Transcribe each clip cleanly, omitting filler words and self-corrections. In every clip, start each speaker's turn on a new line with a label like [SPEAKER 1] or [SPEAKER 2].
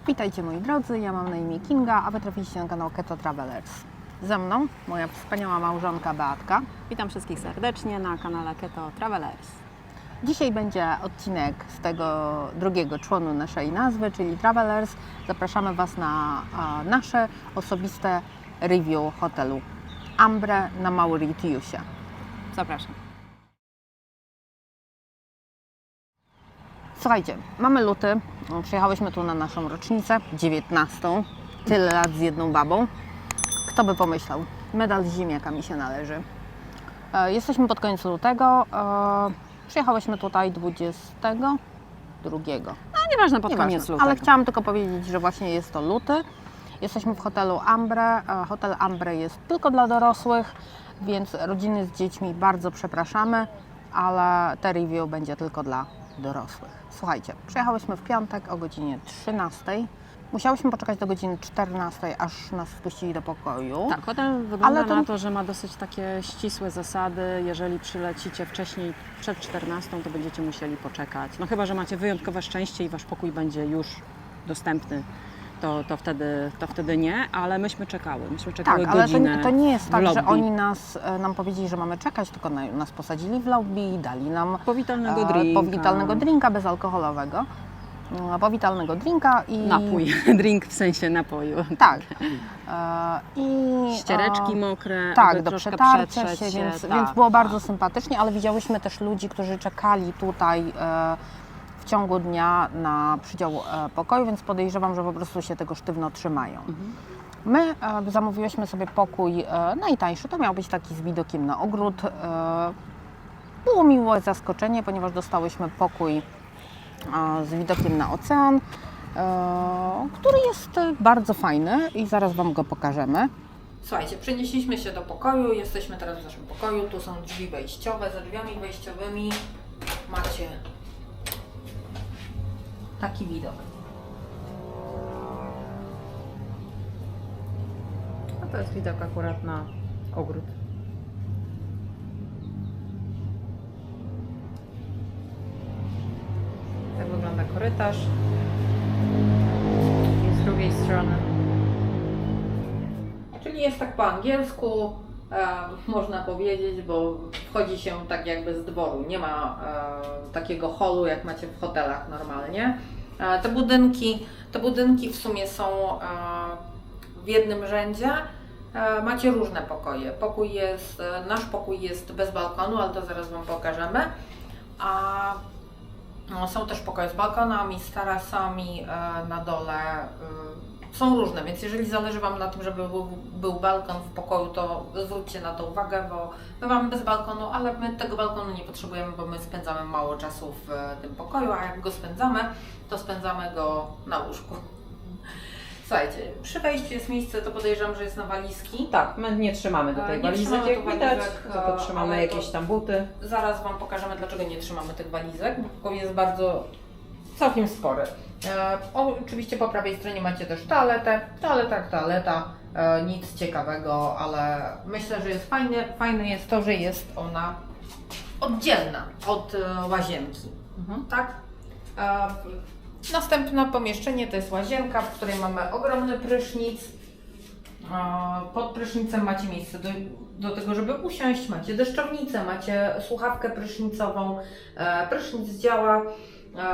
[SPEAKER 1] Witajcie moi drodzy, ja mam na imię Kinga, a Wy trafiliście na kanał Keto Travelers. Ze mną moja wspaniała małżonka Beatka.
[SPEAKER 2] Witam wszystkich serdecznie na kanale Keto Travelers.
[SPEAKER 1] Dzisiaj będzie odcinek z tego drugiego członu naszej nazwy, czyli Travelers. Zapraszamy Was na nasze osobiste review hotelu Ambre na Mauritiusie.
[SPEAKER 2] Zapraszam.
[SPEAKER 1] Słuchajcie, mamy luty, przyjechałyśmy tu na naszą rocznicę, 19. Tyle lat z jedną babą. Kto by pomyślał? Medal z ziemniaka mi się należy. Jesteśmy pod koniec lutego. Przyjechałyśmy tutaj 22.
[SPEAKER 2] No nieważne, pod koniec lutego.
[SPEAKER 1] Ale chciałam tylko powiedzieć, że właśnie jest to luty. Jesteśmy w hotelu Ambre. Hotel Ambre jest tylko dla dorosłych, więc rodziny z dziećmi bardzo przepraszamy, ale te review będzie tylko dla dorosłych. Słuchajcie, przyjechałyśmy w piątek o godzinie 13. Musiałyśmy poczekać do godziny 14, aż nas wpuścili do pokoju.
[SPEAKER 2] Tak, hotel wygląda
[SPEAKER 1] to...
[SPEAKER 2] na to, że ma dosyć takie ścisłe zasady. Jeżeli przylecicie wcześniej, przed 14, to będziecie musieli poczekać. No chyba, że macie wyjątkowe szczęście i Wasz pokój będzie już dostępny. To wtedy nie, ale myśmy czekały
[SPEAKER 1] Tak,
[SPEAKER 2] godzinę.
[SPEAKER 1] ale to nie jest tak, że oni nam powiedzieli, że mamy czekać, tylko nas posadzili w lobby, dali nam powitalnego drinka bezalkoholowego, powitalnego drinka i...
[SPEAKER 2] Napój, drink w sensie napoju.
[SPEAKER 1] Tak. I
[SPEAKER 2] ściereczki mokre,
[SPEAKER 1] tak,
[SPEAKER 2] aby
[SPEAKER 1] do
[SPEAKER 2] troszkę
[SPEAKER 1] przetarcia
[SPEAKER 2] przetrzeć
[SPEAKER 1] się,
[SPEAKER 2] się,
[SPEAKER 1] więc było bardzo sympatycznie, ale widziałyśmy też ludzi, którzy czekali tutaj w ciągu dnia na przydział pokoju, więc podejrzewam, że po prostu się tego sztywno trzymają. My zamówiłyśmy sobie pokój najtańszy, to miał być taki z widokiem na ogród. Było miłe zaskoczenie, ponieważ dostałyśmy pokój z widokiem na ocean, który jest bardzo fajny i zaraz Wam go pokażemy. Słuchajcie, przenieśliśmy się do pokoju, jesteśmy teraz w naszym pokoju, tu są drzwi wejściowe, za drzwiami wejściowymi macie taki widok.
[SPEAKER 2] A to jest widok akurat na ogród. Tak wygląda korytarz. I z drugiej strony.
[SPEAKER 1] Czyli jest tak po angielsku, można powiedzieć, bo wchodzi się tak jakby z dworu. Nie ma takiego holu, jak macie w hotelach normalnie. Te budynki w sumie są w jednym rzędzie. Macie różne pokoje. Nasz pokój jest bez balkonu, ale to zaraz Wam pokażemy. Są też pokoje z balkonami, z tarasami na dole. Są różne, więc jeżeli zależy Wam na tym, żeby był balkon w pokoju, to zwróćcie na to uwagę, bo my mamy bez balkonu, ale my tego balkonu nie potrzebujemy, bo my spędzamy mało czasu w tym pokoju, a jak go spędzamy, to spędzamy go na łóżku. Słuchajcie, przy wejściu jest miejsce, to podejrzewam, że jest na walizki.
[SPEAKER 2] Tak, my nie trzymamy do tej walizek, jak widać, tylko trzymamy jakieś tam buty.
[SPEAKER 1] Zaraz Wam pokażemy, dlaczego nie trzymamy tych walizek, bo pokój jest całkiem spory. Oczywiście po prawej stronie macie też toaletę. Toaleta, nic ciekawego, ale myślę, że jest fajne jest to, że jest ona oddzielna od łazienki. Tak? Następne pomieszczenie to jest łazienka, w której mamy ogromny prysznic. Pod prysznicem macie miejsce do tego, żeby usiąść, macie deszczownicę, macie słuchawkę prysznicową. Prysznic działa.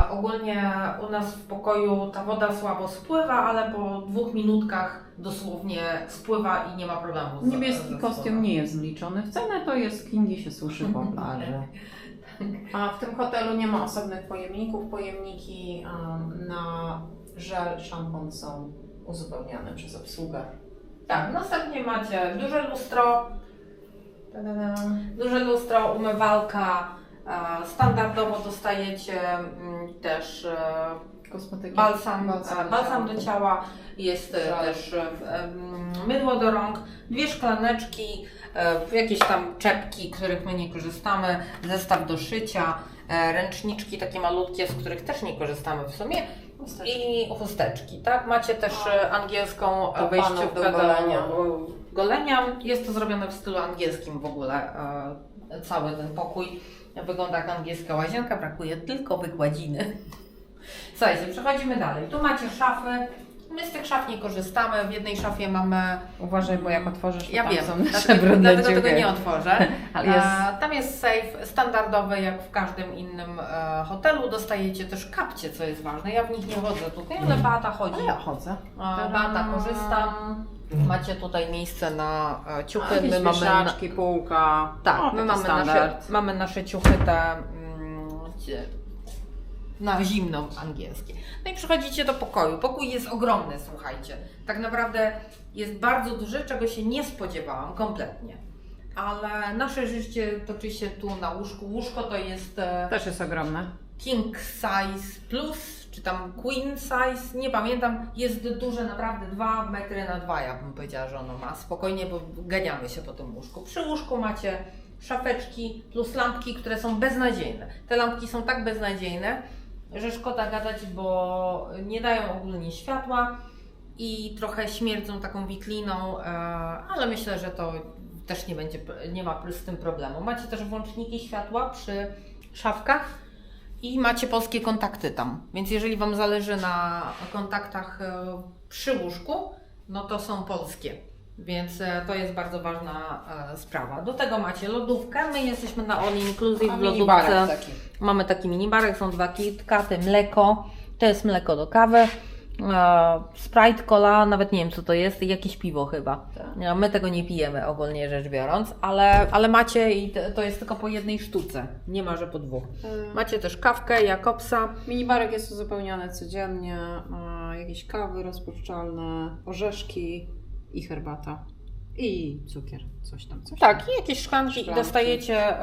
[SPEAKER 1] Ogólnie u nas w pokoju ta woda słabo spływa, ale po 2 minutkach dosłownie spływa i nie ma problemu.
[SPEAKER 3] Niebieski kostium nie jest wliczony w cenę, to jest Kingi się suszy po plaży. A w tym hotelu nie ma osobnych pojemników. Pojemniki na żel, szampon są uzupełniane przez obsługę.
[SPEAKER 1] Tak, następnie macie duże lustro, umywalka. Standardowo dostajecie też
[SPEAKER 3] Kosmetyki.
[SPEAKER 1] balsam do ciała, jest też mydło do rąk, 2 szklaneczki, jakieś tam czepki, których my nie korzystamy, zestaw do szycia, ręczniczki takie malutkie, z których też nie korzystamy w sumie. I chusteczki, tak? Macie też angielską wejściówkę do golenia. Jest to zrobione w stylu angielskim w ogóle, cały ten pokój. Wygląda jak angielska łazienka, brakuje tylko wykładziny. Słuchajcie, przechodzimy dalej. Tu macie szafy. My z tych szaf nie korzystamy. W jednej szafie mamy...
[SPEAKER 2] Uważaj, bo jak otworzysz, to
[SPEAKER 1] Ja
[SPEAKER 2] tam
[SPEAKER 1] wiem,
[SPEAKER 2] są nasze brudne
[SPEAKER 1] dlatego
[SPEAKER 2] ciuchy.
[SPEAKER 1] tego nie otworzę.
[SPEAKER 2] Ale jest...
[SPEAKER 1] Tam jest safe standardowy, jak w każdym innym hotelu. Dostajecie też kapcie, co jest ważne. Ja w nich nie chodzę tutaj, ale Beata chodzi.
[SPEAKER 2] Ale ja chodzę.
[SPEAKER 1] Beata korzysta. Macie tutaj miejsce na ciuchy.
[SPEAKER 2] Jakieś
[SPEAKER 1] My mamy
[SPEAKER 2] wieszaczki, półka.
[SPEAKER 1] tak,
[SPEAKER 2] O,
[SPEAKER 1] my
[SPEAKER 2] taki standard.
[SPEAKER 1] mamy nasze ciuchy te na zimno angielskie. No i przychodzicie do pokoju. Pokój jest ogromny, słuchajcie. Tak naprawdę jest bardzo duży, czego się nie spodziewałam kompletnie. Ale nasze życie toczy się tu na łóżku. Łóżko to jest
[SPEAKER 2] Też jest ogromne.
[SPEAKER 1] king size plus, czy tam queen size, nie pamiętam. Jest duże, naprawdę 2 metry na 2, ja bym powiedziała, że ono ma. Spokojnie, bo ganiamy się po tym łóżku. Przy łóżku macie szafeczki plus lampki, które są beznadziejne. Te lampki są tak beznadziejne, że szkoda gadać, bo nie dają ogólnie światła i trochę śmierdzą taką wikliną, ale myślę, że to też nie ma z tym problemu. Macie też włączniki światła przy szafkach i macie polskie kontakty tam, więc jeżeli Wam zależy na kontaktach przy łóżku, no to są polskie. Więc to jest bardzo ważna sprawa. Do tego macie lodówkę. My jesteśmy na all inclusive w lodówce. Mamy taki minibarek, są 2 KitKaty, mleko. To jest mleko do kawy. Sprite, cola, nawet nie wiem co to jest, jakieś piwo chyba. My tego nie pijemy ogólnie rzecz biorąc, ale macie i to jest tylko po jednej sztuce. Nie ma, że po 2. Macie też kawkę, Jakobsa.
[SPEAKER 2] Minibarek jest uzupełniany codziennie. Jakieś kawy rozpuszczalne, orzeszki i herbata. I cukier, coś tam.
[SPEAKER 1] Tak, i jakieś szklanki i dostajecie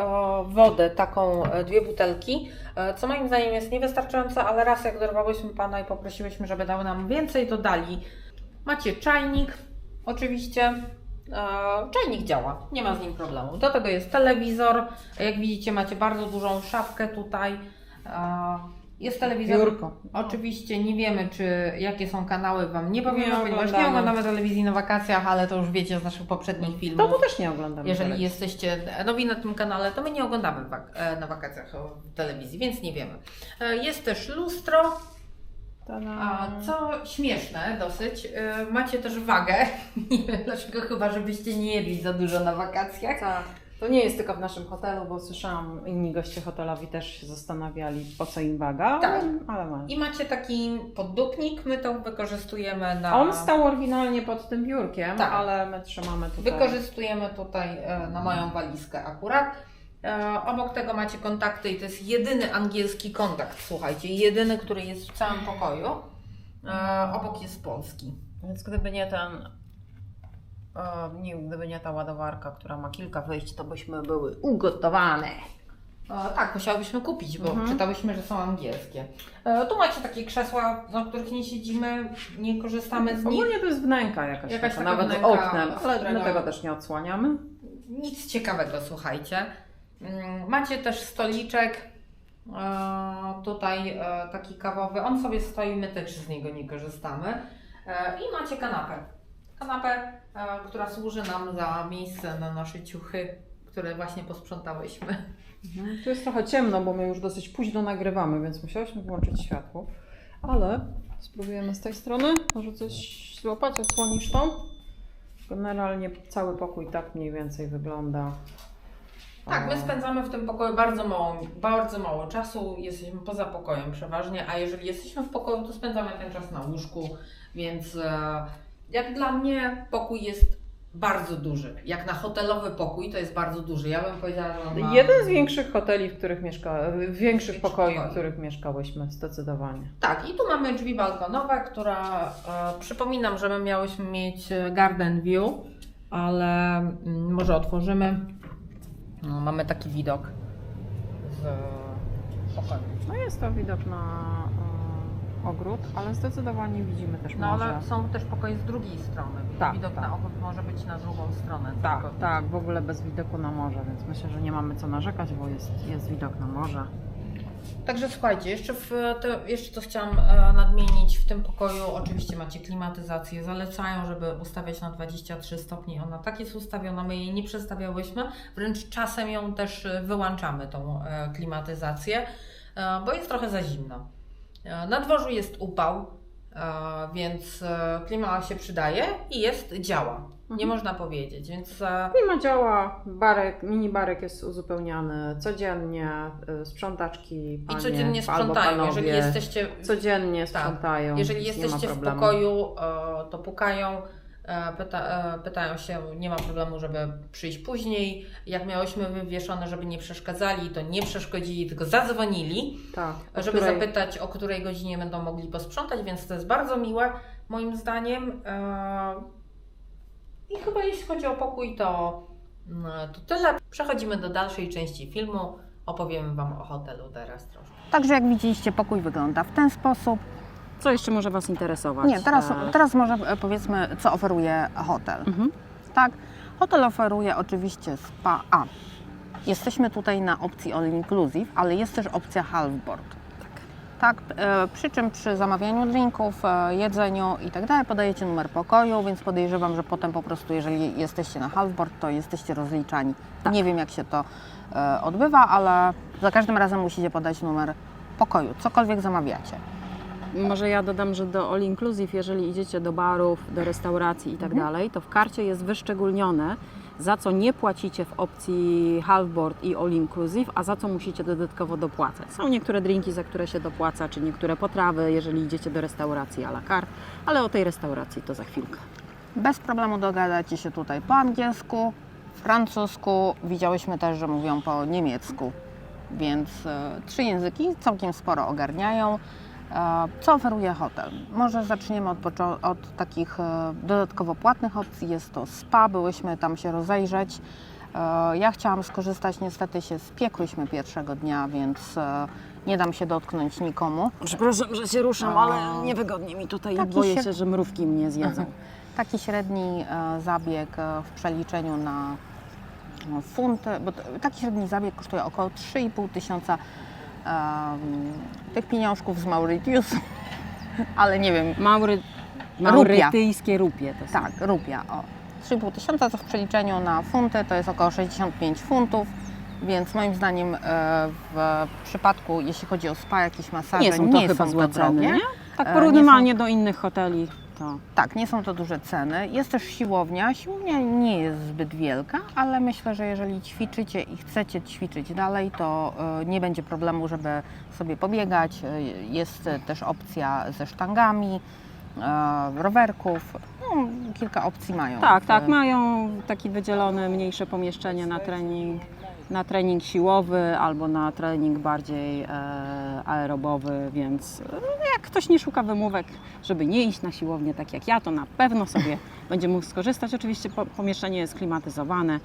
[SPEAKER 1] wodę, taką 2 butelki, co moim zdaniem jest niewystarczające, ale raz jak dorwałyśmy Pana i poprosiłyśmy, żeby dał nam więcej, to dali. Macie czajnik, oczywiście. Czajnik działa, nie ma z nim problemu. Do tego jest telewizor, jak widzicie macie bardzo dużą szafkę tutaj. Jest telewizor.
[SPEAKER 2] Biurko.
[SPEAKER 1] Oczywiście nie wiemy, jakie są kanały, Wam nie powiemy,
[SPEAKER 2] Nie
[SPEAKER 1] ponieważ nie
[SPEAKER 2] oglądamy.
[SPEAKER 1] oglądamy telewizji na wakacjach, ale to już wiecie z naszych poprzednich filmów.
[SPEAKER 2] To też nie oglądamy.
[SPEAKER 1] Jeżeli
[SPEAKER 2] telewizji.
[SPEAKER 1] jesteście nowi na tym kanale, to my nie oglądamy na wakacjach telewizji, więc nie wiemy. Jest też lustro, a co śmieszne dosyć, macie też wagę. Nie wiem dlaczego, chyba żebyście nie jedli za dużo na wakacjach.
[SPEAKER 2] Tak. To nie jest tylko w naszym hotelu, bo słyszałam, inni goście hotelowi też się zastanawiali, po co im waga,
[SPEAKER 1] Tak.
[SPEAKER 2] ale ma.
[SPEAKER 1] I macie taki poddupnik, my to wykorzystujemy na...
[SPEAKER 2] On stał oryginalnie pod tym biurkiem,
[SPEAKER 1] Tak.
[SPEAKER 2] ale my trzymamy tutaj.
[SPEAKER 1] Wykorzystujemy tutaj na moją walizkę akurat. Obok tego macie kontakty i to jest jedyny angielski kontakt, słuchajcie, jedyny, który jest w całym pokoju. Obok jest polski.
[SPEAKER 2] Więc gdyby nie ta ładowarka, która ma kilka wyjść, to byśmy były ugotowane.
[SPEAKER 1] Tak, musiałybyśmy kupić, bo czytałyśmy, że są angielskie. Tu macie takie krzesła, na których nie siedzimy, nie korzystamy z nich.
[SPEAKER 2] Ogólnie to jest wnęka jakaś
[SPEAKER 1] Jakaś
[SPEAKER 2] taka,
[SPEAKER 1] taka
[SPEAKER 2] nawet z
[SPEAKER 1] wnęka,
[SPEAKER 2] oknem,
[SPEAKER 1] z
[SPEAKER 2] ale
[SPEAKER 1] którego-
[SPEAKER 2] my tego też nie odsłaniamy.
[SPEAKER 1] Nic ciekawego, słuchajcie. Macie też stoliczek, tutaj taki kawowy, on sobie stoi, my też z niego nie korzystamy. I macie kanapę. Kanapę, która służy nam za miejsce na nasze ciuchy, które właśnie posprzątałyśmy.
[SPEAKER 2] Tu jest trochę ciemno, bo my już dosyć późno nagrywamy, więc musiałyśmy włączyć światło. Ale spróbujemy z tej strony. Może coś złapać, odsłonisz to? Generalnie cały pokój tak mniej więcej wygląda.
[SPEAKER 1] Tak, my spędzamy w tym pokoju bardzo mało czasu, jesteśmy poza pokojem przeważnie, a jeżeli jesteśmy w pokoju, to spędzamy ten czas na łóżku, więc jak dla mnie pokój jest bardzo duży. Jak na hotelowy pokój to jest bardzo duży. Ja bym powiedziała, że on ma...
[SPEAKER 2] Jeden z większych hoteli, w których większych
[SPEAKER 1] Większych
[SPEAKER 2] pokoi,
[SPEAKER 1] pokoi.
[SPEAKER 2] w których mieszkałyśmy, zdecydowanie.
[SPEAKER 1] Tak, i tu mamy drzwi balkonowe, która przypominam, że my miałyśmy mieć garden view, ale może otworzymy. No, mamy taki widok z pokoju.
[SPEAKER 2] No jest to widok na ogród, ale zdecydowanie widzimy też
[SPEAKER 1] No
[SPEAKER 2] morze.
[SPEAKER 1] ale są też pokoje z drugiej strony.
[SPEAKER 2] Tak,
[SPEAKER 1] Widok
[SPEAKER 2] tak.
[SPEAKER 1] na ogród może być na drugą stronę.
[SPEAKER 2] Tak,
[SPEAKER 1] tylko.
[SPEAKER 2] tak, w ogóle bez widoku na morze, więc myślę, że nie mamy co narzekać, bo jest widok na morze.
[SPEAKER 1] Także słuchajcie, jeszcze to chciałam nadmienić. W tym pokoju oczywiście macie klimatyzację. Zalecają, żeby ustawiać na 23 stopnie. Ona tak jest ustawiona, my jej nie przestawiałyśmy. Wręcz czasem ją też wyłączamy, tą klimatyzację, bo jest trochę za zimno. Na dworzu jest upał, więc klima się przydaje i działa. Nie można powiedzieć, więc...
[SPEAKER 2] Klima działa, mini barek jest uzupełniany codziennie, sprzątaczki, panie,
[SPEAKER 1] I codziennie
[SPEAKER 2] albo
[SPEAKER 1] sprzątają,
[SPEAKER 2] panowie,
[SPEAKER 1] jeżeli jesteście...
[SPEAKER 2] codziennie sprzątają.
[SPEAKER 1] Jeżeli
[SPEAKER 2] więc
[SPEAKER 1] jesteście
[SPEAKER 2] nie ma
[SPEAKER 1] w
[SPEAKER 2] problemu.
[SPEAKER 1] pokoju, to pukają, pytają się, nie ma problemu, żeby przyjść później. Jak miałyśmy wywieszone, żeby nie przeszkadzali, to nie przeszkodzili, tylko zadzwonili,
[SPEAKER 2] Tak,
[SPEAKER 1] żeby zapytać, o której godzinie będą mogli posprzątać, więc to jest bardzo miłe, moim zdaniem. I chyba jeśli chodzi o pokój, to tyle. Przechodzimy do dalszej części filmu. Opowiemy Wam o hotelu teraz troszkę. Także jak widzieliście, pokój wygląda w ten sposób.
[SPEAKER 2] Co jeszcze może Was interesować?
[SPEAKER 1] Nie, teraz może powiedzmy, co oferuje hotel. Tak, hotel oferuje oczywiście spa. Jesteśmy tutaj na opcji all inclusive, ale jest też opcja half board. Tak, przy czym przy zamawianiu drinków, jedzeniu i tak dalej podajecie numer pokoju, więc podejrzewam, że potem po prostu, jeżeli jesteście na half board, to jesteście rozliczani.
[SPEAKER 2] Tak.
[SPEAKER 1] Nie wiem, jak się to odbywa, ale za każdym razem musicie podać numer pokoju, cokolwiek zamawiacie.
[SPEAKER 2] Może ja dodam, że do all inclusive, jeżeli idziecie do barów, do restauracji i tak dalej, to w karcie jest wyszczególnione, za co nie płacicie w opcji half board i all inclusive, a za co musicie dodatkowo dopłacać. Są niektóre drinki, za które się dopłaca, czy niektóre potrawy, jeżeli idziecie do restauracji à la carte, ale o tej restauracji to za chwilkę.
[SPEAKER 1] Bez problemu dogadacie się tutaj po angielsku, francusku, widziałyśmy też, że mówią po niemiecku, więc 3 języki całkiem sporo ogarniają. Co oferuje hotel? Może zaczniemy od takich dodatkowo płatnych opcji. Jest to spa, byłyśmy tam się rozejrzeć. Ja chciałam skorzystać, niestety się spiekłyśmy pierwszego dnia, więc nie dam się dotknąć nikomu.
[SPEAKER 2] Przepraszam, że się ruszam, ale niewygodnie mi tutaj, boję się, że mrówki mnie zjedzą.
[SPEAKER 1] Taki średni zabieg w przeliczeniu na funty, bo taki średni zabieg kosztuje około 3,5 tysiąca tych pieniążków z Mauritius, ale nie wiem.
[SPEAKER 2] Maurytyjskie rupie to są.
[SPEAKER 1] Tak, rupia. 3,5 tysiąca, co w przeliczeniu na funty to jest około 65 funtów, więc moim zdaniem w przypadku, jeśli chodzi o spa, jakieś masaże,
[SPEAKER 2] nie są to chyba złe ceny, nie? Tak porównywalnie do innych hoteli. To.
[SPEAKER 1] Tak, nie są to duże ceny. Jest też siłownia. Siłownia nie jest zbyt wielka, ale myślę, że jeżeli ćwiczycie i chcecie ćwiczyć dalej, to nie będzie problemu, żeby sobie pobiegać. Jest też opcja ze sztangami, rowerków. No, kilka opcji mają.
[SPEAKER 2] Tak, mają takie wydzielone mniejsze pomieszczenie na trening siłowy albo na trening bardziej aerobowy, więc jak ktoś nie szuka wymówek, żeby nie iść na siłownię tak jak ja, to na pewno sobie będzie mógł skorzystać. Oczywiście pomieszczenie jest klimatyzowane.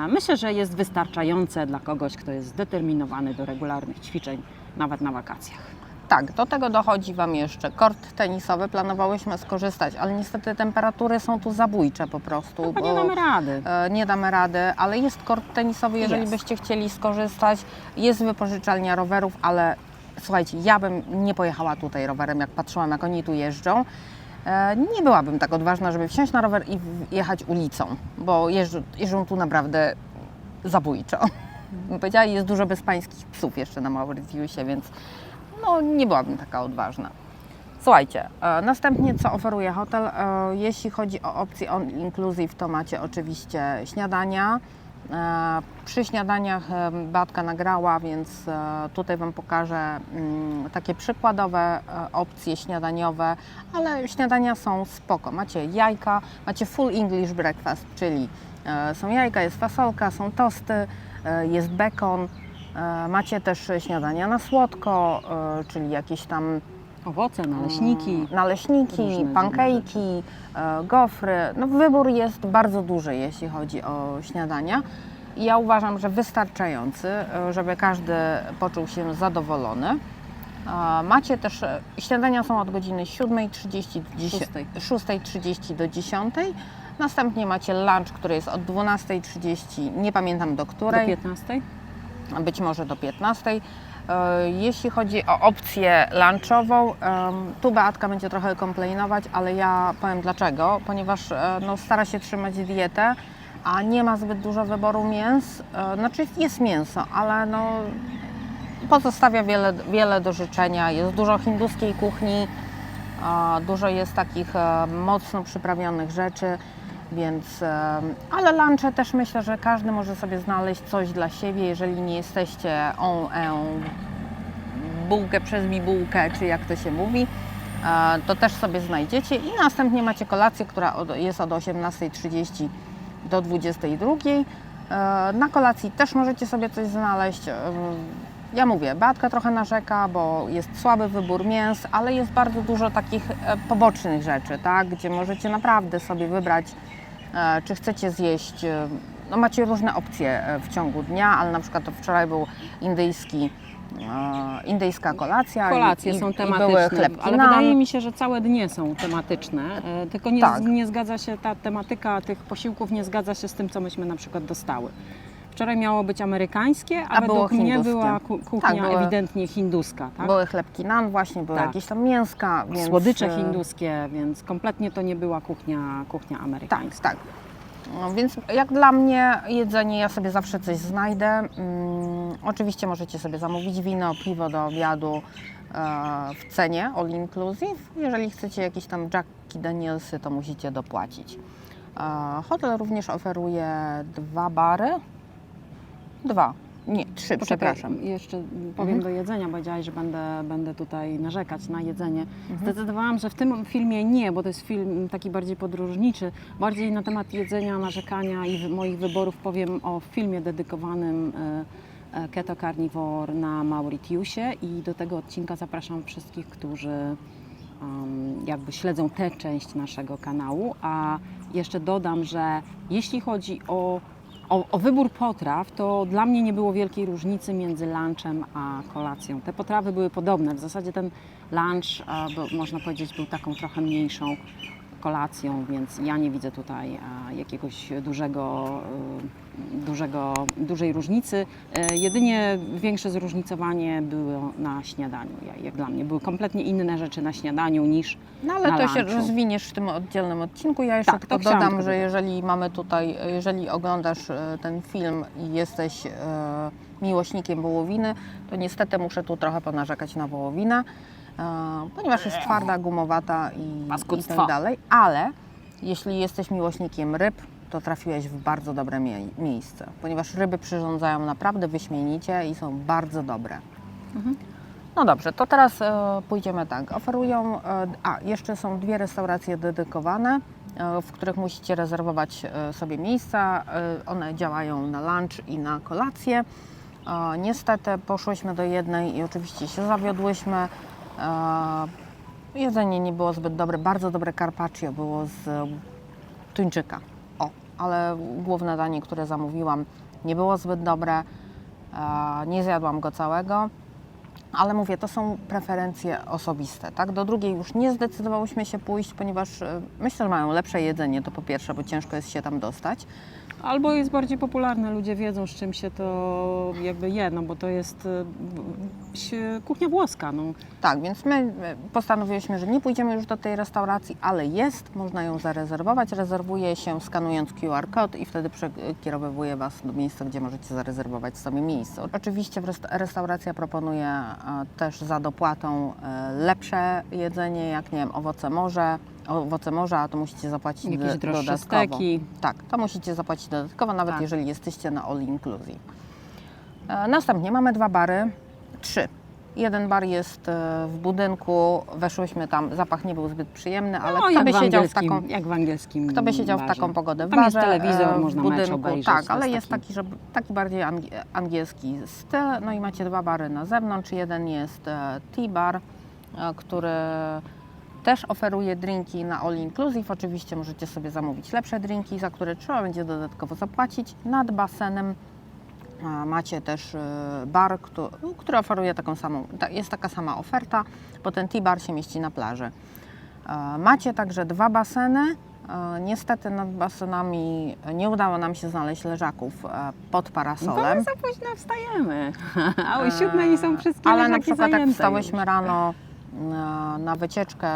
[SPEAKER 2] Myślę, że jest wystarczające dla kogoś, kto jest zdeterminowany do regularnych ćwiczeń, nawet na wakacjach.
[SPEAKER 1] Tak, do tego dochodzi Wam jeszcze kort tenisowy. Planowałyśmy skorzystać, ale niestety temperatury są tu zabójcze po prostu.
[SPEAKER 2] Chyba nie damy rady.
[SPEAKER 1] Nie damy rady, ale jest kort tenisowy, jeżeli byście chcieli skorzystać. Jest wypożyczalnia rowerów, ale słuchajcie, ja bym nie pojechała tutaj rowerem, jak patrzyłam, jak oni tu jeżdżą. Nie byłabym tak odważna, żeby wsiąść na rower i jechać ulicą, bo jeżdżą tu naprawdę zabójczo. Bym powiedziała, jest dużo bezpańskich psów jeszcze na Mauritiusie, więc no, nie byłabym taka odważna. Słuchajcie, następnie co oferuje hotel? Jeśli chodzi o opcję all inclusive, to macie oczywiście śniadania. Przy śniadaniach Beatka nagrała, więc tutaj Wam pokażę takie przykładowe opcje śniadaniowe, ale śniadania są spoko. Macie jajka, macie full English breakfast, czyli są jajka, jest fasolka, są tosty, jest bekon. Macie też śniadania na słodko, czyli jakieś tam
[SPEAKER 2] Owoce,
[SPEAKER 1] naleśniki, pankejki, gofry. No, wybór jest bardzo duży, jeśli chodzi o śniadania. I ja uważam, że wystarczający, żeby każdy poczuł się zadowolony. Macie też, śniadania są od godziny 7:30 do 6:30 do 10:00. Następnie macie lunch, który jest od 12:30, nie pamiętam do której.
[SPEAKER 2] Do 15:00?
[SPEAKER 1] Być może do 15:00. Jeśli chodzi o opcję lunchową, tu Beatka będzie trochę komplejnować, ale ja powiem dlaczego. Ponieważ no, stara się trzymać dietę, a nie ma zbyt dużo wyboru mięs. Znaczy jest mięso, ale no, pozostawia wiele do życzenia. Jest dużo hinduskiej kuchni, dużo jest takich mocno przyprawionych rzeczy, więc, ale lunche też myślę, że każdy może sobie znaleźć coś dla siebie, jeżeli nie jesteście bułkę przez bibułkę, czy jak to się mówi, to też sobie znajdziecie i następnie macie kolację, która jest od 18:30 do 22:00. Na kolacji też możecie sobie coś znaleźć. Ja mówię, Beatka trochę narzeka, bo jest słaby wybór mięs, ale jest bardzo dużo takich pobocznych rzeczy, tak? Gdzie możecie naprawdę sobie wybrać, czy chcecie zjeść. No macie różne opcje w ciągu dnia, ale na przykład to wczoraj był indyjska kolacja.
[SPEAKER 2] Kolacje są
[SPEAKER 1] i były
[SPEAKER 2] tematyczne,
[SPEAKER 1] chlebki
[SPEAKER 2] ale
[SPEAKER 1] naan.
[SPEAKER 2] wydaje mi się, że całe dnie są tematyczne, tylko
[SPEAKER 1] Tak.
[SPEAKER 2] nie zgadza się ta tematyka tych posiłków, nie zgadza się z tym, co myśmy na przykład dostały. Wczoraj miało być amerykańskie, a
[SPEAKER 1] było
[SPEAKER 2] według mnie
[SPEAKER 1] hinduskie.
[SPEAKER 2] była kuchnia
[SPEAKER 1] Tak, były-
[SPEAKER 2] ewidentnie hinduska. Tak?
[SPEAKER 1] Były chlebki naan właśnie, były
[SPEAKER 2] Tak.
[SPEAKER 1] jakieś tam mięska. Więc,
[SPEAKER 2] Słodycze hinduskie, więc kompletnie to nie była kuchnia
[SPEAKER 1] Tak,
[SPEAKER 2] amerykańska.
[SPEAKER 1] tak. No, więc jak dla mnie jedzenie, ja sobie zawsze coś znajdę. Oczywiście możecie sobie zamówić wino, piwo do obiadu w cenie all inclusive. Jeżeli chcecie jakieś tam Jackie Danielsy, to musicie dopłacić. Hotel również oferuje 2 bary. 3, przepraszam.
[SPEAKER 2] Jeszcze powiem do jedzenia, bo powiedziałaś, że będę tutaj narzekać na jedzenie. Zdecydowałam, że w tym filmie nie, bo to jest film taki bardziej podróżniczy. Bardziej na temat jedzenia, narzekania i moich wyborów powiem o filmie dedykowanym Keto Carnivore na Mauritiusie i do tego odcinka zapraszam wszystkich, którzy jakby śledzą tę część naszego kanału. A jeszcze dodam, że jeśli chodzi o wybór potraw, to dla mnie nie było wielkiej różnicy między lunchem a kolacją. Te potrawy były podobne. W zasadzie ten lunch, można powiedzieć, był taką trochę mniejszą kolacją, więc ja nie widzę tutaj jakiegoś dużej różnicy. Jedynie większe zróżnicowanie było na śniadaniu, jak dla mnie. Były kompletnie inne rzeczy na śniadaniu niż
[SPEAKER 1] No ale
[SPEAKER 2] na
[SPEAKER 1] to się
[SPEAKER 2] lunchu.
[SPEAKER 1] rozwiniesz w tym oddzielnym odcinku. Ja jeszcze
[SPEAKER 2] Tak,
[SPEAKER 1] tylko
[SPEAKER 2] to chciałam
[SPEAKER 1] dodam,
[SPEAKER 2] tylko
[SPEAKER 1] że
[SPEAKER 2] dodać.
[SPEAKER 1] jeżeli oglądasz ten film i jesteś miłośnikiem wołowiny, to niestety muszę tu trochę ponarzekać na wołowinę, ponieważ jest twarda, gumowata i
[SPEAKER 2] Paskudztwo.
[SPEAKER 1] tak dalej, ale jeśli jesteś miłośnikiem ryb, to trafiłeś w bardzo dobre miejsce, ponieważ ryby przyrządzają naprawdę wyśmienicie i są bardzo dobre. No dobrze, to teraz pójdziemy tak. Oferują, jeszcze są 2 restauracje dedykowane, w których musicie rezerwować sobie miejsca. One działają na lunch i na kolację. Niestety poszłyśmy do jednej i oczywiście się zawiodłyśmy. Jedzenie nie było zbyt dobre, bardzo dobre carpaccio było z tuńczyka. Ale główne danie, które zamówiłam, nie było zbyt dobre. Nie zjadłam go całego. Ale mówię, to są preferencje osobiste, tak? Do drugiej już nie zdecydowałyśmy się pójść, ponieważ myślę, że mają lepsze jedzenie, to po pierwsze, bo ciężko jest się tam dostać.
[SPEAKER 2] Albo jest bardziej popularne, ludzie wiedzą, z czym się to jakby je, no bo to jest kuchnia włoska. No.
[SPEAKER 1] Tak, więc my postanowiłyśmy, że nie pójdziemy już do tej restauracji, ale jest, można ją zarezerwować. Rezerwuje się skanując QR kod i wtedy przekierowuje Was do miejsca, gdzie możecie zarezerwować sobie miejsce. Oczywiście restauracja proponuje też za dopłatą lepsze jedzenie, jak nie wiem, owoce morza, to musicie zapłacić
[SPEAKER 2] Jakieś droższe
[SPEAKER 1] dodatkowo.
[SPEAKER 2] steki.
[SPEAKER 1] Tak, to musicie zapłacić dodatkowo, nawet
[SPEAKER 2] Tak.
[SPEAKER 1] jeżeli jesteście na all inclusive. Następnie mamy 2 bary, 3. Jeden bar jest w budynku, weszłyśmy tam, zapach nie był zbyt przyjemny, ale
[SPEAKER 2] No,
[SPEAKER 1] kto by siedział w taką...
[SPEAKER 2] jak w angielskim
[SPEAKER 1] Kto by siedział w
[SPEAKER 2] barze.
[SPEAKER 1] taką pogodę w
[SPEAKER 2] Tam jest
[SPEAKER 1] barze,
[SPEAKER 2] telewizor,
[SPEAKER 1] w
[SPEAKER 2] można mecz
[SPEAKER 1] budynku,
[SPEAKER 2] obejrzeć.
[SPEAKER 1] tak,
[SPEAKER 2] to
[SPEAKER 1] ale jest
[SPEAKER 2] taki...
[SPEAKER 1] taki bardziej angielski styl. No i macie 2 bary na zewnątrz. Jeden jest tea bar, który też oferuje drinki na all inclusive. Oczywiście możecie sobie zamówić lepsze drinki, za które trzeba będzie dodatkowo zapłacić. Nad basenem macie też bar, który oferuje taką samą, jest taka sama oferta, bo ten tea bar się mieści na plaży. Macie także 2 baseny. Niestety nad basenami nie udało nam się znaleźć leżaków pod
[SPEAKER 2] Bo
[SPEAKER 1] parasolem.
[SPEAKER 2] my za późno wstajemy, a o 7 są wszystkie
[SPEAKER 1] Ale na
[SPEAKER 2] leżaki
[SPEAKER 1] przykład jak
[SPEAKER 2] zajęte
[SPEAKER 1] wstałyśmy
[SPEAKER 2] już.
[SPEAKER 1] rano na wycieczkę,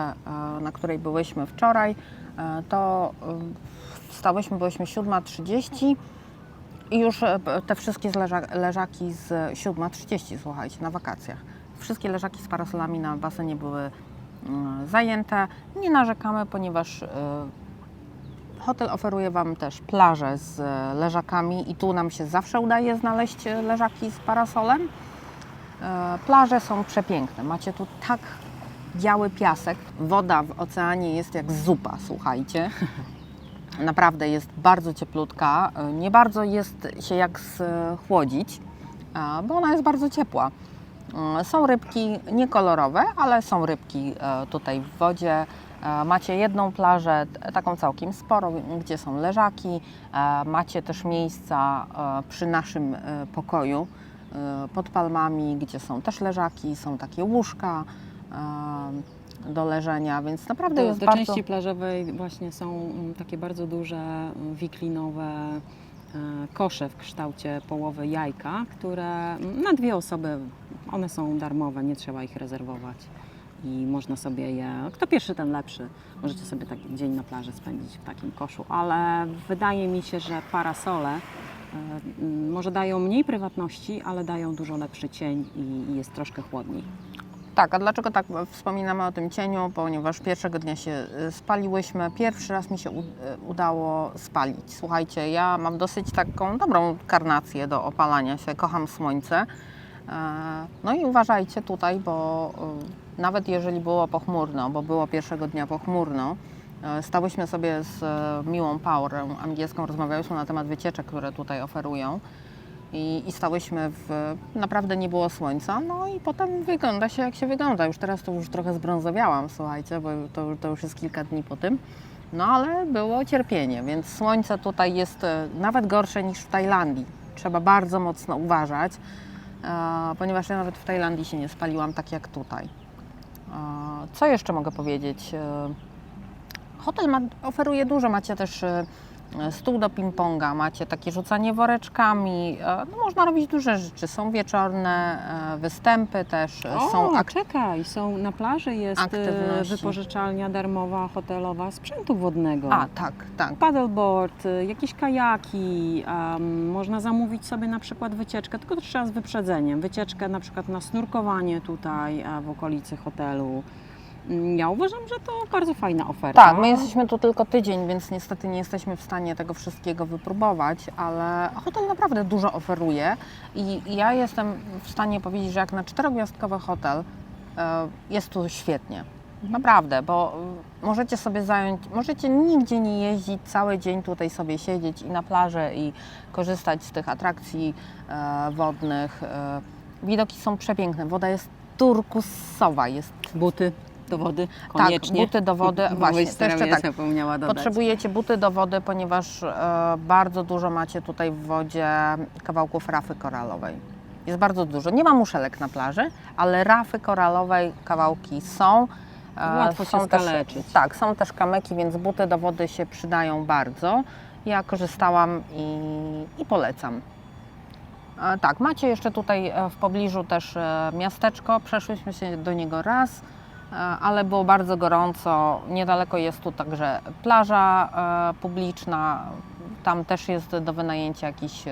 [SPEAKER 1] na której byłyśmy wczoraj, to byłyśmy 7:30, I już te wszystkie leżaki z 7:30, słuchajcie, na wakacjach. Wszystkie leżaki z parasolami na basenie były zajęte. Nie narzekamy, ponieważ hotel oferuje Wam też plażę z leżakami i tu nam się zawsze udaje znaleźć leżaki z parasolem. Plaże są przepiękne. Macie tu tak biały piasek. Woda w oceanie jest jak zupa, słuchajcie. Naprawdę jest bardzo cieplutka. Nie bardzo jest się jak schłodzić, bo ona jest bardzo ciepła. Są rybki niekolorowe, ale są rybki tutaj w wodzie. Macie jedną plażę, taką całkiem sporą, gdzie są leżaki. Macie też miejsca przy naszym pokoju pod palmami, gdzie są też leżaki, są takie łóżka do leżenia, więc naprawdę jest
[SPEAKER 2] do
[SPEAKER 1] bardzo...
[SPEAKER 2] części plażowej właśnie są takie bardzo duże, wiklinowe kosze w kształcie połowy jajka, które na 2 osoby, one są darmowe, nie trzeba ich rezerwować i można sobie je, kto pierwszy, ten lepszy. Możecie sobie taki dzień na plaży spędzić w takim koszu, ale wydaje mi się, że parasole może dają mniej prywatności, ale dają dużo lepszy cień i jest troszkę chłodniej.
[SPEAKER 1] Tak, a dlaczego tak wspominamy o tym cieniu? Ponieważ pierwszego dnia się spaliłyśmy. Pierwszy raz mi się udało spalić. Słuchajcie, ja mam dosyć taką dobrą karnację do opalania się. Kocham słońce. No i uważajcie tutaj, bo nawet jeżeli było pochmurno, bo było pierwszego dnia pochmurno, stałyśmy sobie z Miłą Paurą angielską, rozmawiałyśmy na temat wycieczek, które tutaj oferują. I stałyśmy naprawdę nie było słońca, no i potem wygląda się jak się wygląda. Już teraz to już trochę zbrązowiałam, słuchajcie, bo to już jest kilka dni po tym. No ale było cierpienie, więc słońce tutaj jest nawet gorsze niż w Tajlandii. Trzeba bardzo mocno uważać, ponieważ ja nawet w Tajlandii się nie spaliłam tak jak tutaj. Co jeszcze mogę powiedzieć? Hotel oferuje dużo, macie też stół do ping-ponga, macie takie rzucanie woreczkami, no można robić duże rzeczy, są wieczorne występy też, są
[SPEAKER 2] czekaj, są na plaży jest
[SPEAKER 1] aktywności.
[SPEAKER 2] wypożyczalnia darmowa, hotelowa sprzętu wodnego.
[SPEAKER 1] Tak.
[SPEAKER 2] Paddleboard, jakieś kajaki, można zamówić sobie na przykład wycieczkę, tylko to trzeba z wyprzedzeniem, wycieczkę na przykład na snurkowanie tutaj w okolicy hotelu. Ja uważam, że to bardzo fajna oferta.
[SPEAKER 1] Tak, my jesteśmy tu tylko tydzień, więc niestety nie jesteśmy w stanie tego wszystkiego wypróbować, ale hotel naprawdę dużo oferuje i ja jestem w stanie powiedzieć, że jak na 4-gwiazdkowy hotel jest tu świetnie. Naprawdę, bo możecie sobie możecie nigdzie nie jeździć, cały dzień tutaj sobie siedzieć i na plaży i korzystać z tych atrakcji wodnych. Widoki są przepiękne, woda jest turkusowa, jest...
[SPEAKER 2] Buty do wody koniecznie.
[SPEAKER 1] Tak, buty do wody, właśnie, to jeszcze tak.
[SPEAKER 2] Zapomniała dodać.
[SPEAKER 1] Potrzebujecie buty do wody, ponieważ bardzo dużo macie tutaj w wodzie kawałków rafy koralowej. Jest bardzo dużo. Nie ma muszelek na plaży, ale rafy koralowej kawałki są.
[SPEAKER 2] Łatwo się skaleczyć.
[SPEAKER 1] Tak, są też kamyki, więc buty do wody się przydają bardzo. Ja korzystałam i polecam. Tak, macie jeszcze tutaj w pobliżu też miasteczko. Przeszłyśmy się do niego raz, ale było bardzo gorąco. Niedaleko jest tu także plaża publiczna. Tam też jest do wynajęcia jakieś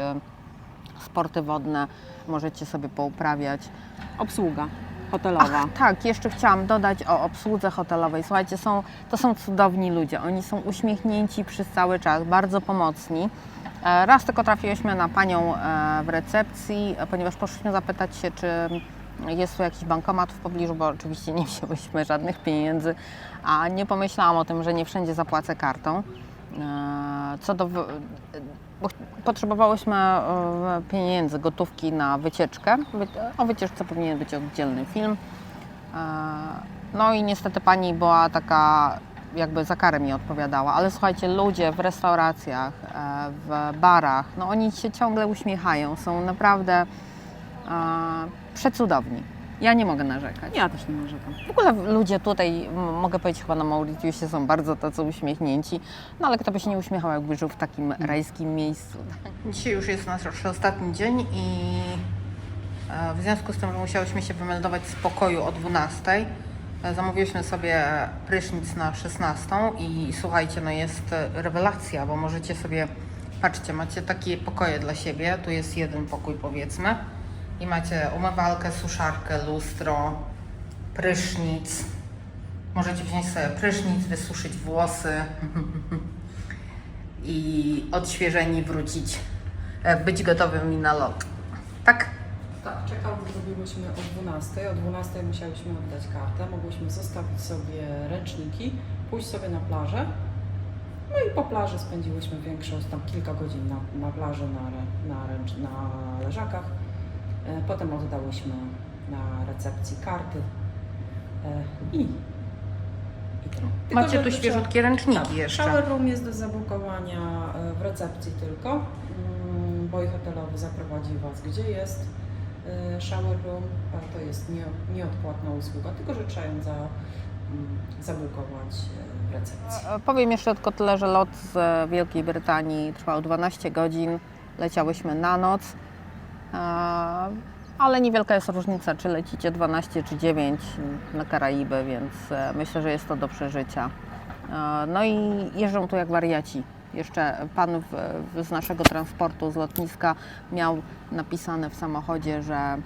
[SPEAKER 1] sporty wodne. Możecie sobie pouprawiać.
[SPEAKER 2] Obsługa hotelowa.
[SPEAKER 1] Tak, jeszcze chciałam dodać o obsłudze hotelowej. Słuchajcie, to są cudowni ludzie. Oni są uśmiechnięci przez cały czas, bardzo pomocni. Raz tylko trafiłyśmy na panią w recepcji, ponieważ poszliśmy zapytać się, czy jest tu jakiś bankomat w pobliżu, bo oczywiście nie wzięłyśmy żadnych pieniędzy, a nie pomyślałam o tym, że nie wszędzie zapłacę kartą. Bo potrzebowałyśmy pieniędzy, gotówki na wycieczkę. O wycieczce powinien być oddzielny film. No i niestety pani była taka, jakby za karę mi odpowiadała, ale słuchajcie, ludzie w restauracjach, w barach, no oni się ciągle uśmiechają, są naprawdę przecudowni. Ja nie mogę narzekać.
[SPEAKER 2] Ja też nie narzekam.
[SPEAKER 1] W ogóle ludzie tutaj, mogę powiedzieć, chyba na Mauritiusie są bardzo tacy uśmiechnięci, no ale kto by się nie uśmiechał, jakby żył w takim rajskim miejscu. Dzisiaj już jest nasz ostatni dzień i w związku z tym, że musiałyśmy się wymeldować z pokoju o 12:00, zamówiliśmy sobie prysznic na 16:00 i słuchajcie, no jest rewelacja, bo możecie sobie Patrzcie, macie takie pokoje dla siebie. Tu jest jeden pokój, powiedzmy. I macie umywalkę, suszarkę, lustro, prysznic. Możecie wziąć sobie prysznic, wysuszyć włosy i odświeżeni wrócić, być gotowymi na lot. Tak?
[SPEAKER 2] Tak, check-out zrobiłyśmy o 12. O 12 musiałyśmy oddać kartę. Mogłyśmy zostawić sobie ręczniki, pójść sobie na plażę. No i po plaży spędziłyśmy większość, tam kilka godzin na plaży, na leżakach. Potem oddałyśmy na recepcji karty i tyle. Tylko,
[SPEAKER 1] Macie
[SPEAKER 2] że
[SPEAKER 1] tu świeżutkie ręczniki
[SPEAKER 2] tak,
[SPEAKER 1] jeszcze.
[SPEAKER 2] Shower room jest do zabukowania w recepcji tylko. Boj hotelowy zaprowadzi Was, gdzie jest shower room. To jest nieodpłatna usługa, tylko że trzeba ją zabukować w recepcji.
[SPEAKER 1] Powiem jeszcze tylko tyle, że lot z Wielkiej Brytanii trwał 12 godzin. Leciałyśmy na noc. Ale niewielka jest różnica, czy lecicie 12 czy 9 na Karaiby, więc myślę, że jest to do przeżycia. No i jeżdżą tu jak wariaci. Jeszcze pan z naszego transportu, z lotniska miał napisane w samochodzie, że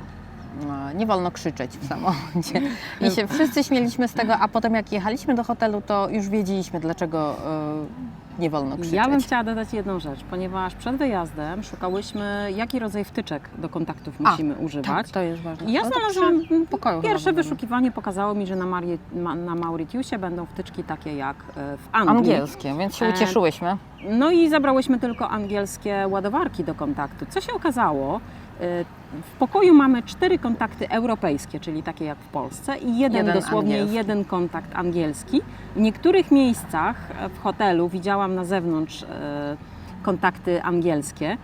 [SPEAKER 1] nie wolno krzyczeć w samochodzie. I się wszyscy śmieliśmy z tego, a potem jak jechaliśmy do hotelu, to już wiedzieliśmy, dlaczego nie wolno krzyczeć.
[SPEAKER 2] Ja bym chciała dodać jedną rzecz, ponieważ przed wyjazdem szukałyśmy, jaki rodzaj wtyczek do kontaktów musimy używać.
[SPEAKER 1] Tak, to jest ważne.
[SPEAKER 2] I ja
[SPEAKER 1] No to
[SPEAKER 2] znalazłam,
[SPEAKER 1] przy pokoju
[SPEAKER 2] pierwsze
[SPEAKER 1] chyba
[SPEAKER 2] wyszukiwanie pokazało mi, że na Mauritiusie będą wtyczki takie jak w Anglii.
[SPEAKER 1] angielskie, więc się ucieszyłyśmy.
[SPEAKER 2] No i zabrałyśmy tylko angielskie ładowarki do kontaktu. Co się okazało? W pokoju mamy 4 kontakty europejskie, czyli takie jak w Polsce i dosłownie
[SPEAKER 1] angielski.
[SPEAKER 2] jeden kontakt angielski. W niektórych miejscach w hotelu widziałam na zewnątrz kontakty angielskie,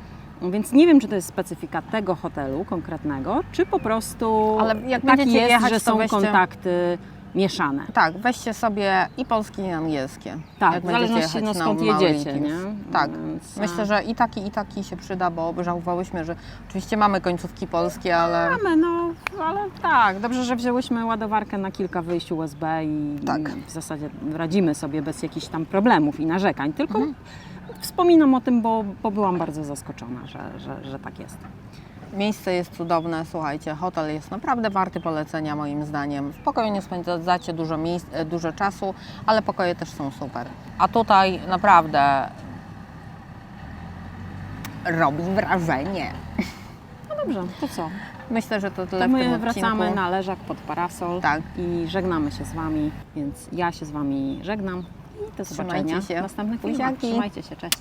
[SPEAKER 2] więc nie wiem, czy to jest specyfika tego hotelu konkretnego, czy po prostu
[SPEAKER 1] Ale jak
[SPEAKER 2] tak
[SPEAKER 1] będziecie
[SPEAKER 2] jest,
[SPEAKER 1] jechać,
[SPEAKER 2] że
[SPEAKER 1] to
[SPEAKER 2] są
[SPEAKER 1] weźcie-
[SPEAKER 2] kontakty mieszane.
[SPEAKER 1] Tak, weźcie sobie i polskie, i angielskie.
[SPEAKER 2] Tak,
[SPEAKER 1] jak
[SPEAKER 2] w
[SPEAKER 1] będziecie
[SPEAKER 2] zależności
[SPEAKER 1] jechać
[SPEAKER 2] skąd
[SPEAKER 1] na
[SPEAKER 2] jedziecie,
[SPEAKER 1] Mauritius.
[SPEAKER 2] nie?
[SPEAKER 1] Tak,
[SPEAKER 2] Więc,
[SPEAKER 1] myślę, że i taki się przyda, bo żałowałyśmy, że oczywiście mamy końcówki polskie, ale
[SPEAKER 2] Mamy, no, ale tak, dobrze, że wzięłyśmy ładowarkę na kilka wyjść USB i
[SPEAKER 1] Tak.
[SPEAKER 2] w zasadzie radzimy sobie bez jakichś tam problemów i narzekań, tylko wspominam o tym, bo byłam bardzo zaskoczona, że tak jest.
[SPEAKER 1] miejsce jest cudowne. Słuchajcie, hotel jest naprawdę warty polecenia moim zdaniem. W pokoju nie spędzacie dużo czasu, ale pokoje też są super. A tutaj naprawdę robi wrażenie.
[SPEAKER 2] No dobrze, to co?
[SPEAKER 1] Myślę, że to tyle
[SPEAKER 2] To
[SPEAKER 1] w tym
[SPEAKER 2] my
[SPEAKER 1] odcinku.
[SPEAKER 2] wracamy na leżak pod parasol
[SPEAKER 1] Tak.
[SPEAKER 2] i żegnamy się z Wami, więc ja się z Wami żegnam i do
[SPEAKER 1] Trzymajcie
[SPEAKER 2] zobaczenia
[SPEAKER 1] się.
[SPEAKER 2] w następnych filmach.
[SPEAKER 1] Buziaki.
[SPEAKER 2] Trzymajcie się, cześć.